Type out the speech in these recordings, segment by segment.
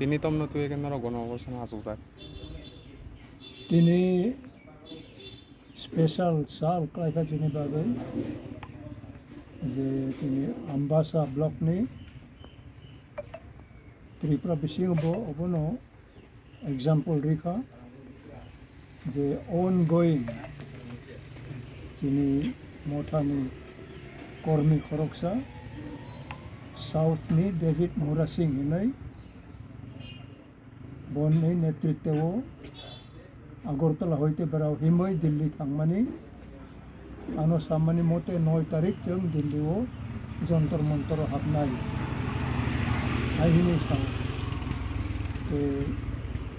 Tini tom no tuye kenaro gono অবস্থানে আসুক তিনি স্পেশাল সাল কাইকা চিনি বাগৈ যে তিনি আম্বাসা ব্লকনি ত্রিপুরা বিসিংবো অবনো এক্সাম্পল রেখা যে অন গোয়িং তিনি মথানি কর্মী খরকসা সাউথনি ডেভিড মুরা সিং হিনাই বননি নেতৃত্বেও আগরতলা হইতে বেড়াও হিমই দিল্লি থাকমানি আনো সামানি মতে 9 তারিখ जों দিল্লিও যন্তর মন্তর হাবনাই আইহিনি সাও তে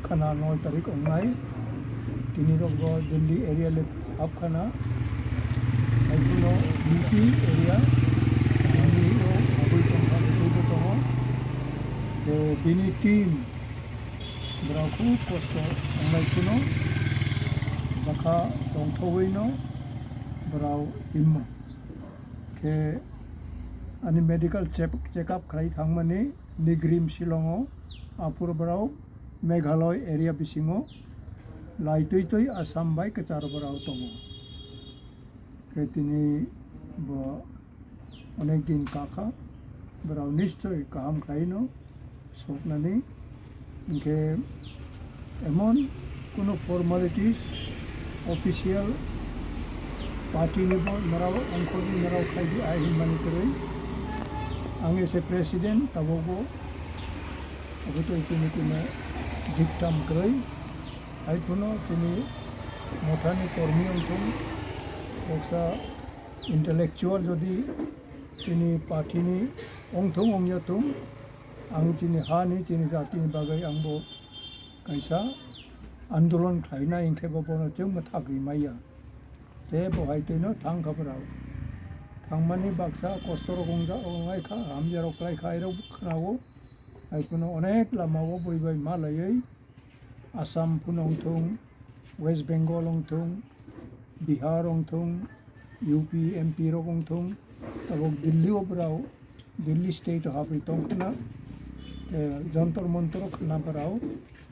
খানা 9 তারিখ অনলাই তিনি রগ দিল্লি এরিয়া লে হাবখানা আইগুনো ইউপি এরিয়া দিল্লিও হাবই তংখা দুটো তং তে বিনি টিম ব্রাকু কষ্ট অনলাই কুনো বাখা দংথৌইনো ব্রাউ ইম के आनी मेडिकल चेकअप खाई थांगमानी निग्रिम शिलंगो आपुर ब्राउ मेघालय एरिया बिसिङो लाइतुई आसाम बाय कचार ब्राउ दङ के तिनी ब अनेक दिन काका ब्राउ निश्चय गाहाम खाइनो सपनानि इनके एमन कोनो फर्मालिटीज ऑफिशियल पार्टी निबो नराव अंखोनि नराव खाइदि आइ मानि करै आं एसे प्रेसिडेंट ताबोबो अबतो इतिनि तिने डिक्टाम करै आइफोनो तिनि मथानि कर्मी अंथुम बक्सा इंटेलेक्चुअल जदि तिनि पार्टीनि अंथुम अंयथुम आं तिनि हानि तिनि जातिनि बागै आंबो कायसा आंदोलन खाइना इंखेबो बनो जों मथाग्रि माइया ते बहायतैनो थां खबराव थांमानि बाक्सा कस्टर गंजा अंगायखा हामजाराव क्लायखायराव खोनावो आइखुनो अनेक लामावो बयबाय मालायै आसाम फुनंथुं वेस्ट बेंगल अंथुं बिहार अंथुं यूपी एमपी रंथुं तब दिल्ली ओबराव दिल्ली स्टेट हाबै तंखना ते जंतर मंतर खानाफोराव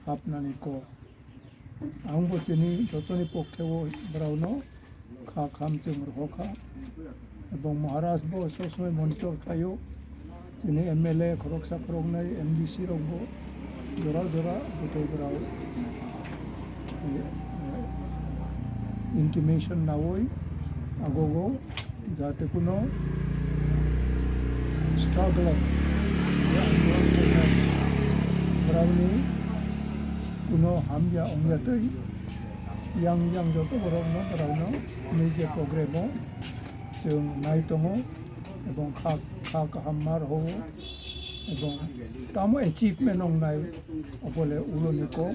हाबनानै को आंबो जोंनि जतनि पक्षेव ब्राउनो खा खाम जों रखा এবং মহারাষ্ট্র সবসময় মনিটর খাইও যিনি এমএলএ খরকসা খরকনাই এমডিসি রংবো জোড়া জোড়া গোটেইফोराव ইন্টিমেশন নাওই আগগো যাতে কোনো স্ট্রাগল ব্রাউনি কোনো Hamza অংজাতই yang joto borongno borongno nije programo जों नाय दङ এবং खा काहामार हो এবং तामो एचिवमेन्ट अंनाय अबले उलनिको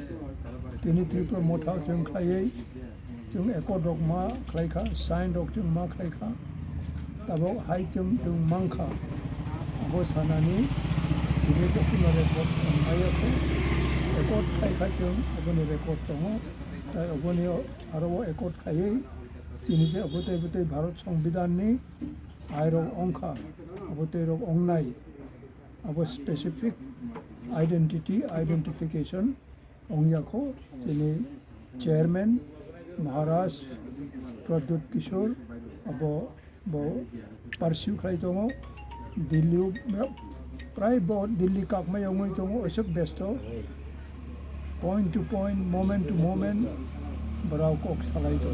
तिनि त्रिपुरा मथाव जों खायै जों एको डगमा खायखा साइन डग जों मा खायखा ताबो हाय जों मांखा अबो सानानि तिनि डकुमेन्ट रेकर्ड अंनायखौ एको खायखा जों अबनि रेकर्ड दङ তাই অবনীয় আরও একট খাইয়ে চিনিছে অবতই ভারত সংবিধাননি আইরক অংখা অবতৈরক অংনাই অব স্পেসিফিক আইডেন্টিফিকেশন অংয়াখো যিনি চেয়ারম্যান মহারাজ প্রদ্যুৎ কিশোর অব পার্সিউ খাই দङ দিল্লি প্রায় দিল্লি কাকমায়াवै दङ Ashok best point to point, moment to moment, berau kok salah itu.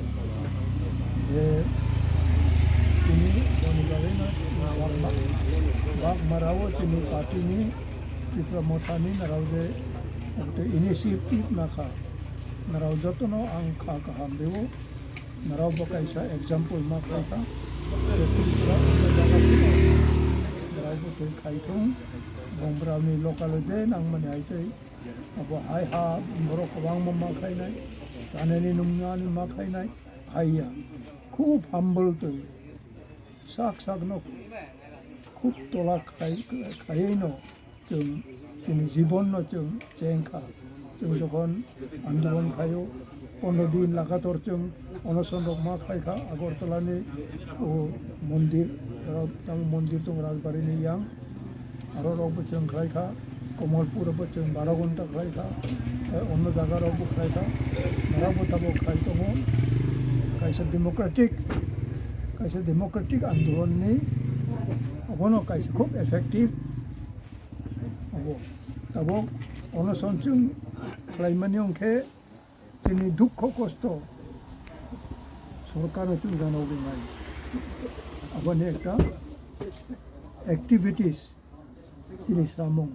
Ini kami kalian wak marawo cini parti ni Tripura Mothani narau je waktu inisiatif nakha narau joto no angka kaham dewo narau bakai sa example makai ka Tripura narau betul kaitung bong berau ni lokal je nang menai tu अब हाय हा बरो कबांग मम्मा खाइनाय जानायनि नुमनानि मा खाइनाय हायया खूब हाम्बल तो साक न खूब तला खायैनो जों जोंनि जीवन न जों जेंखा जों जखन आन्दोलन खायो 15 दिन लागातार जों अनशन मा खायखा আগরতলাनि मन्दिर दं राजबारिनि यां आरो रग जों खायखा कमलपुरावबो जों 12 घन्टा खालायखा अन्य जायगायावबो खालायखा माराबो खालाय दङ कायसा डेमोक्रेटिक आन्दोलननि अबनो कायसा खूब एफेक्टिव अब दाबो अनसनजों खालायमानि अंखे जोंनि दुख खस्थ सरकारा जों जानाव दंनाय अबनि एकटा एक्टिविटीज जिनिसामों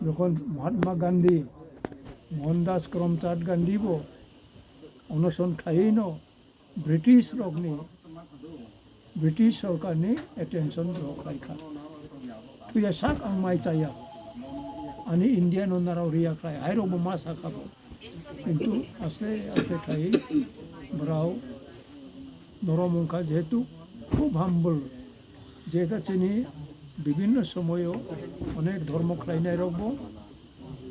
যখন মহাত্মা গান্ধী মোহনদাস করমচাঁদ গান্ধীবো অনশন খাইন ব্রিটিশ সরকারनि एटेंशन खायखा तुया साक आं माइ चाया आनी इंडियान नाराव रिया खाय आयरबो मा साखाबो किन्तु आस्ते आस्ते खाय बराव नरमंखा जेहेतु खूब हाम्बल जेहेतु चिनी বিভিন্ন সময়ও অনেক ধর্ম খাইনাই রকবো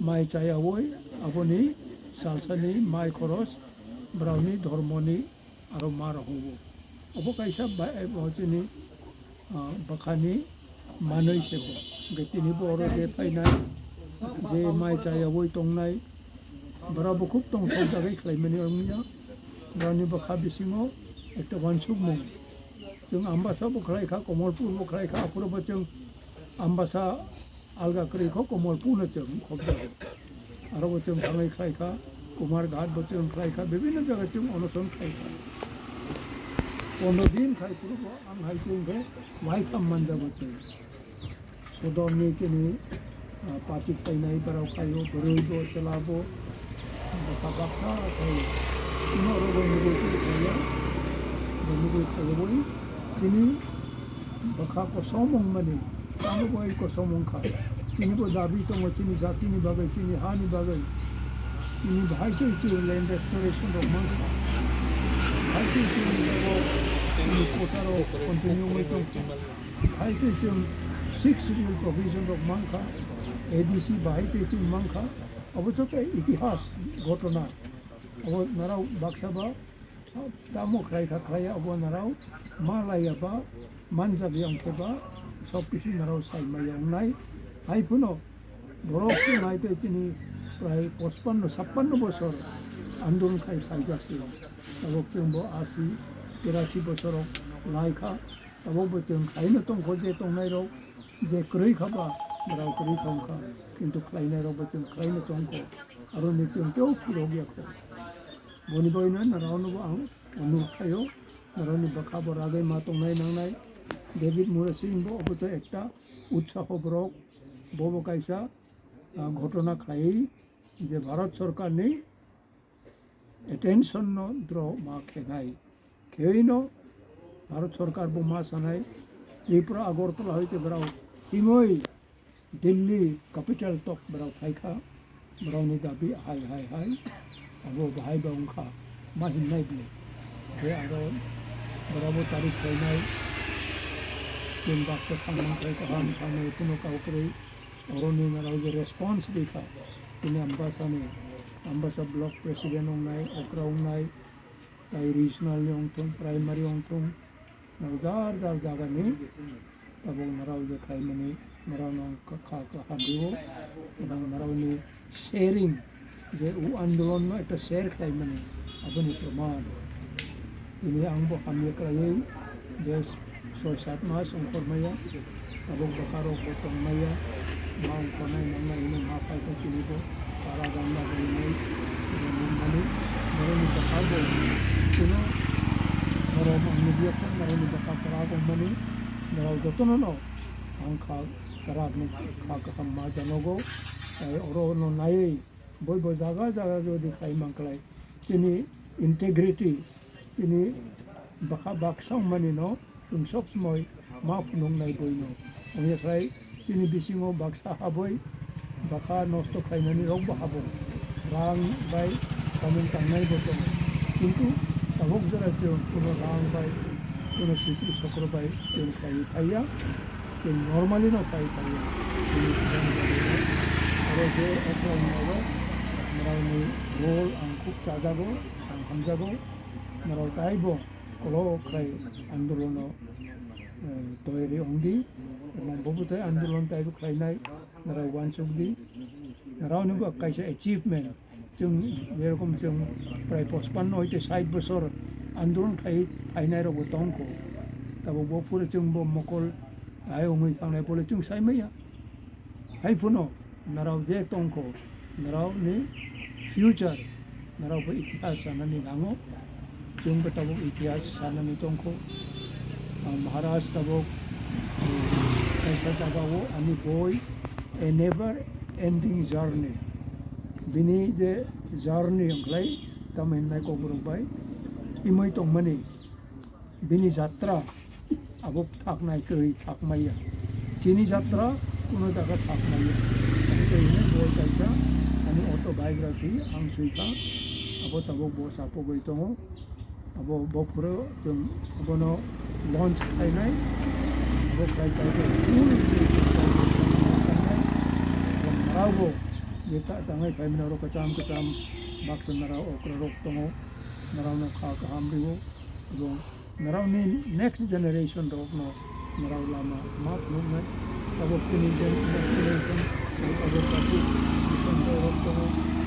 মাই চায়াবই আপনি সালসানি মাই খরচ ব্রাউনি ধর্মনি আর মা রকব অবকাইসা হচ্ছে বাখানি মানৈ সেব তিনি বড় যে ফাইনাই যে মাই চায়াবই টংনাই বরাবো খুব টং জায়গায় খাইমানি অমিয়া ব্রাউনি বাখা বিসিङाव একটা वानसुक मुं जों आम्बासा बखलायखा कमलपुर बखलायखा अपुरबो जों आम्बासा आलगा करिखौ कमलपुर जों खबजाबो आरो जों थाङै खायखा कुमारघाट जों खायखा विभिन्न जायगा जों अनशन खायखा 15 दिन खायपुरबो आं हायजोंबो वाइ खाममान जाबो जों सदननि जोंनि पार्टी खायनाय बाराव खायो बोरैबो चलाबो बाक्सा खायो इनोरबो नुगो खायो नुगो खायो Sini baka kosomong mani, kamu boleh kosomong kah? Sini boleh dabi tunggu sini zati ni bagai, sini hani bagai, sini bahai tu itu land restoration roman, bahai tu itu ni kota ro continue itu, bahai tu itu 6 real provision roman kah, ADC bahai tu itu mang kah, abu tu ke itihas घटना, abu narau baksa ba. तामो खाया अब नाराव मा लायाबा मानजाबि अंखेबा सब किसी नाराव साइमायावनाय हाइफुनो बरफखौ नायते तिनि प्राय 55-56 बছर आन्दोलन खायजाखै तबक जोंबो 80-83 बছराव लायखा तबक जों खायनो दंखौ जे दंनाय रौ जे क्रय खाबा नाराव क्रय खामखा किन्तु खायनाय रावबो जों खायनो दंखौ आरो निजों तेव फिरगियाखौ बनिबोयनो नारावनोबो आं अनुरोध नारावनि बाखा बरागै मा तंनाय नांनाय डेभिड मुरसिंबो अबतो एकटा उत्साह ब्रक बबो कायसा घटना खायै जे भारत सरकारनि एटेंशन न द्र मा खेनाय खेयनो भारत सरकार बो मा सानाय त्रिपुरा आगरतला हयते बराव हिमय दिल्ली कैपिटल तक बराव थायखा बरावनि दाबि हाय अब बाहाय बांखा मा हिन्नाय बिले बे आरो बराबो तारिख खायनाय जों बाक्सा थांनाय गाहाम थांनाय कुनु काउकरै अरनि नाराव जे रेसपन्स देखा जोंनि आम्बासा block president होंनाय अक्रा होंनाय regional अंथं primary अंथं jar जागानि तब नाराव जे खायमानि नाराव खा हाबियो नारावनि शेयरिंग जे आंदोलन में एक शेयर खाई मैंने अपनी प्रमाण इन्हें आंबो हमले कराये जे 6-7 मास अंकुर मैया तब बकारो को तंग मैया माँ अंकुर नहीं नंगा इन्हें माँ पाई तो चली को तारा गंगा बनी नहीं मनी मेरे में बकार दो इन्हें मेरे मम्मी भी अपन मेरे में बकार करा को मनी मेरा जतन ना अंखा करा में खा कर हम माँ जनोगो और नो नाये बयबो जागा जो दिखाई मंगलाय तिनि इंटेग्रिटी तिनि बाखा बाक्सां मानि न जों सब समय मा फुनंनाय बयनो ओनिफ्राय तिनि बिसिङाव बाक्सा हाबै बाखा नष्ट खायनानै रावबो हाबो रां बाय सामिल थांनाय दं किन्तु ताबक जरा जों कुनु रां बाय कुनु सिटी चक्र बाय जों खाया जों नर्माली न खाया आरो जे एप्लाइनाव नारावनि रल आं खूब चाजागौ आं हामजागौ नाराव ताइबो कलो खाय आन्दोलन तयारी अंगी এবং बहुते आन्दोलन ताइबो खायनाय nara wansugdi nara nubu kaisa achievement jung jerokom jung prai pospan noite side bosor andron khai ainai ro botong ko tabo bo pura jung bo mokol ai ongui tangnai pole jung sai maya hai puno nara je tongko nara ni future nara bo itihas sanani nango jung betabo itihas sanani tongko Maharaj tabo kaisa tabawo ani boy a never ending journey bini je journey anglai tamen nai ko burung bai imoi tong mani bini jatra abo thak nai koi thak maya chini jatra kuno daga thak maya ani ini boy kaisa ani autobiography ang suika abo tabo bo sapo goi tongo abo bo puro jung abo no launch kai nai abo kai kai full Marawo, kita tangai kai minaro kacam baksan narao okra rok tongo, narao na kakahamriwo, dong narao ni next generation rok no, narao lama mat movement, tabo kini next generation, tabo kapu, rok tongo,